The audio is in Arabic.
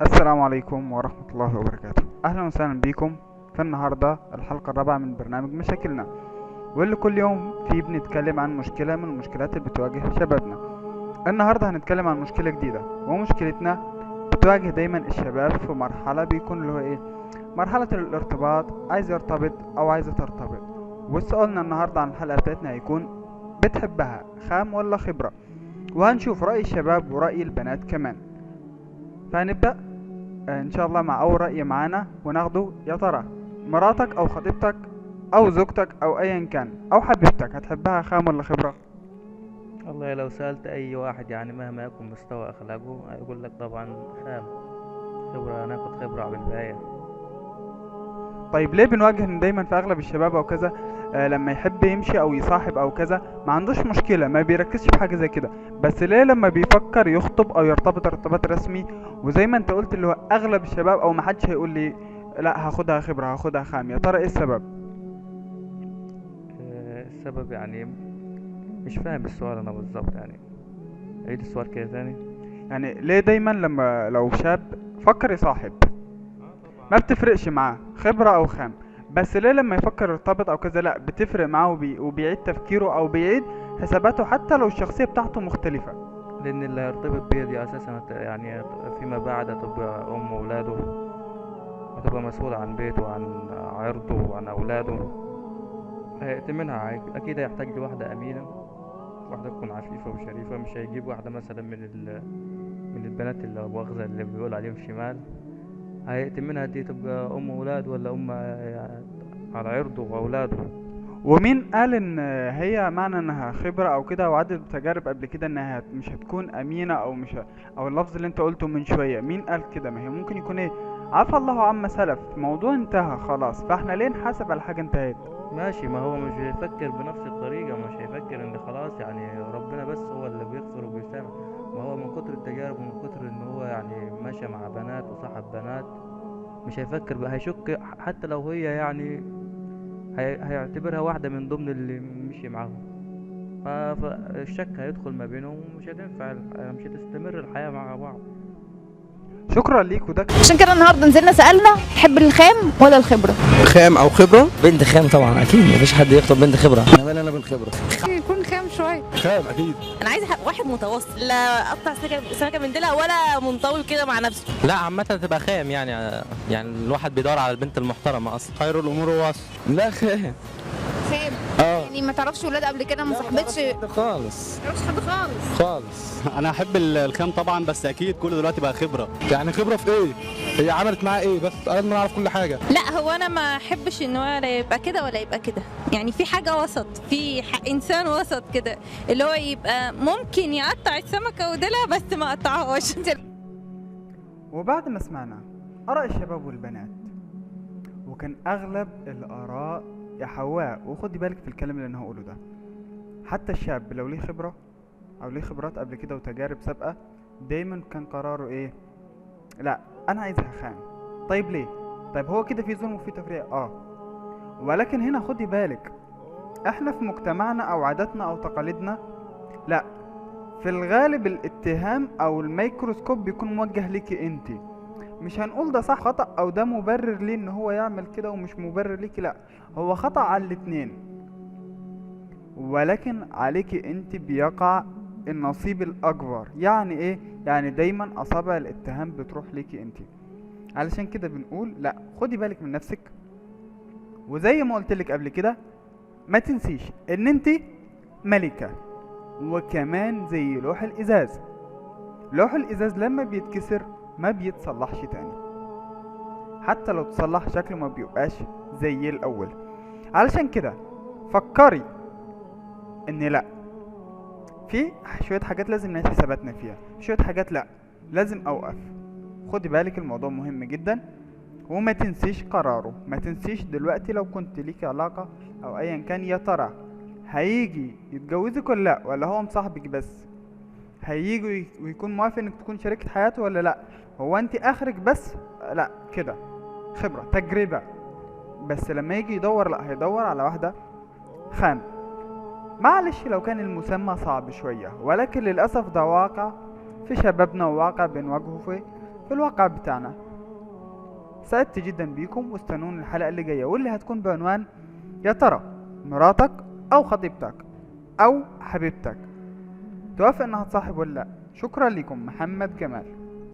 السلام عليكم ورحمة الله وبركاته. أهلا وسهلا بكم في النهاردة الحلقة الرابعة من برنامج مشاكلنا، واللي كل يوم فيه بنتكلم عن مشكلة من المشكلات اللي بتواجه شبابنا. النهاردة هنتكلم عن مشكلة جديدة، ومشكلتنا بتواجه دايما الشباب في مرحلة بيكون اللي هو ايه، مرحلة الارتباط، عايز يرتبط أو عايزة ترتبط. وسؤالنا النهاردة عن الحلقة بتاعتنا هيكون: بتحبها خام ولا خبرة؟ وهنشوف رأي الشباب ورأي البنات كمان. فهنبدأ ان شاء الله مع اول رأي معانا وناخده. يا ترى مراتك او خطيبتك او زوجتك او ايا كان او حبيبتك هتحبها خام ولا خبرة؟ والله لو سألت أي واحد يعني مهما يكن مستوى أخلاقه هيقول لك طبعا خام. خبرة، ناخد خبرة بالبداية. طيب ليه بنواجه ان دايما في اغلب الشباب او كذا لما يحب يمشي او يصاحب او كذا ما عندوش مشكلة، ما بيركزش في حاجة زي كده، بس ليه لما بيفكر يخطب او يرتبط ارتباط رسمي وزي ما انت قلت اللي هو اغلب الشباب او محدش هيقول لي لا هاخدها خبرة هاخدها خام؟ يا ترى ايه السبب؟ السبب يعني مش فاهم السؤال أنا بالظبط يعني. عيد السؤال كده تاني. يعني ليه دايما لما لو شاب فكر يصاحب ما بتفرقش معاه خبرة او خام، بس ليه لما يفكر يرتبط او كذا لا بتفرق معاه وبيعيد تفكيره او بيعيد حساباته حتى لو الشخصية بتاعته مختلفة؟ لأن اللي هيرتبط بيها دي أساسا يعني فيما بعد هتبقى أم ولاده، هتبقى مسؤولة عن بيته وعن عرضه وعن أولاده. هيأتمنها أكيد هيحتاج لواحدة أمينة، واحدة تكون عفيفة وشريفة. مش هيجيب واحدة مثلا من البنات اللي واخذة اللي بيقول عليهم شمال. هيأتمنها دي تبقى أم أولاد ولا أم على عرضه وأولاده. ومين قال ان هي معنى انها خبرة او كده وعدت بتجارب قبل كده انها مش هتكون امينة او مش او اللفظ اللي انت قلته من شوية مين قال كده؟ ما هي ممكن يكون ايه، عفى الله عما سلف، موضوع انتهى خلاص، فاحنا ليه نحاسب على حاجة انتهت؟ ماشي، ما هو مش هيفكر بنفس الطريقة، مش هيفكر إن خلاص يعني ربنا بس هو اللي بيغفر وبيسامح. ما هو من كتر التجارب ومن كتر إن هو يعني ماشي مع بنات وصاحب بنات، مش هيفكر بقى، هيشك حتى لو هي يعني هيعتبرها واحدة من ضمن اللي مشي معاهم. فالشك هيدخل ما بينهم ومش هتنفع مش هتستمر الحياة مع بعض. شكرا ليك. وده عشان كده النهارده نزلنا سألنا: تحب الخام ولا الخبرة؟ خام او خبره؟ بنت خام طبعا، اكيد مفيش حد يخطب بنت خبره. انا مالي انا بالخبره. يكون خام شوية. خام اكيد. انا عايزه واحد متوسط، لا قطع سمكه من ديلها ولا منطوي كده مع نفسه. لا عامه تبقى خام يعني الواحد بيدور على البنت المحترمه اصلا. خير الامور وسط. لا خام. خام. يعني ما تعرفش ولاد قبل كده، ما صاحبتش؟ خالص. ما تعرفش حد خالص. خالص. انا احب الخام طبعا، بس اكيد كله دلوقتي بقى خبره. يعني خبره في ايه؟ هي عملت معاه ايه؟ بس انا نعرف كل حاجه. لا، هو انا ما احبش ان هو لا يبقى كده ولا يبقى كده، يعني في حاجه وسط، في انسان وسط كده، اللي هو يبقى ممكن يقطع السمكه وديلها بس ما قطعهاش. وبعد ما سمعنا آراء الشباب والبنات، وكان أغلب الآراء يا حواء، وخدي بالك في الكلام اللي أنا هقوله ده، حتى الشاب لو ليه خبرة أو ليه خبرات قبل كده وتجارب سابقة دايما كان قراره إيه؟ لا أنا عايزها خام. طيب ليه؟ طيب هو كده في ظلم وفي تفريق؟ ولكن هنا خدي بالك، احنا في مجتمعنا أو عاداتنا أو تقاليدنا لا، في الغالب الاتهام أو الميكروسكوب بيكون موجه ليكي انتي. مش هنقول ده صح خطأ او ده مبرر ليه ان هو يعمل كده ومش مبرر ليكي، لا، هو خطأ على الاتنين، ولكن عليكي انت بيقع النصيب الاكبر. يعني ايه؟ يعني دايما اصابع الاتهام بتروح ليكي انت. علشان كده بنقول لا، خدي بالك من نفسك، وزي ما قلتلك قبل كده ما تنسيش ان انت ملكة، وكمان زي لوح الازاز. لوح الازاز لما بيتكسر ما بيتصلحش تاني، حتى لو تصلح شكله ما بيبقاش زي الاول. علشان كده فكري ان لا، في شوية حاجات لازم نعيد حساباتنا فيها، شوية حاجات لا لازم اوقف. خدي بالك الموضوع مهم جدا، وما تنسيش قراره. ما تنسيش دلوقتي لو كنت ليك علاقة او ايا كان، يا ترى هيجي يتجوزك ولا لا، ولا هو مصاحبك بس؟ هيجي ويكون موافق انك تكون شريكة حياته ولا لا؟ هو انت اخرك بس لا كده خبرة تجربة؟ بس لما يجي يدور لا، هيدور على واحدة خام. معلش لو كان المسمى صعب شوية، ولكن للأسف ده واقع في شبابنا وواقع بنواجهه في الواقع بتاعنا. سعدت جدا بيكم، واستنون الحلقة اللي جاية واللي هتكون بعنوان يا ترى مراتك او خطيبتك او حبيبتك توافق انها تصاحب ولا لا. شكرا لكم، محمد جمال.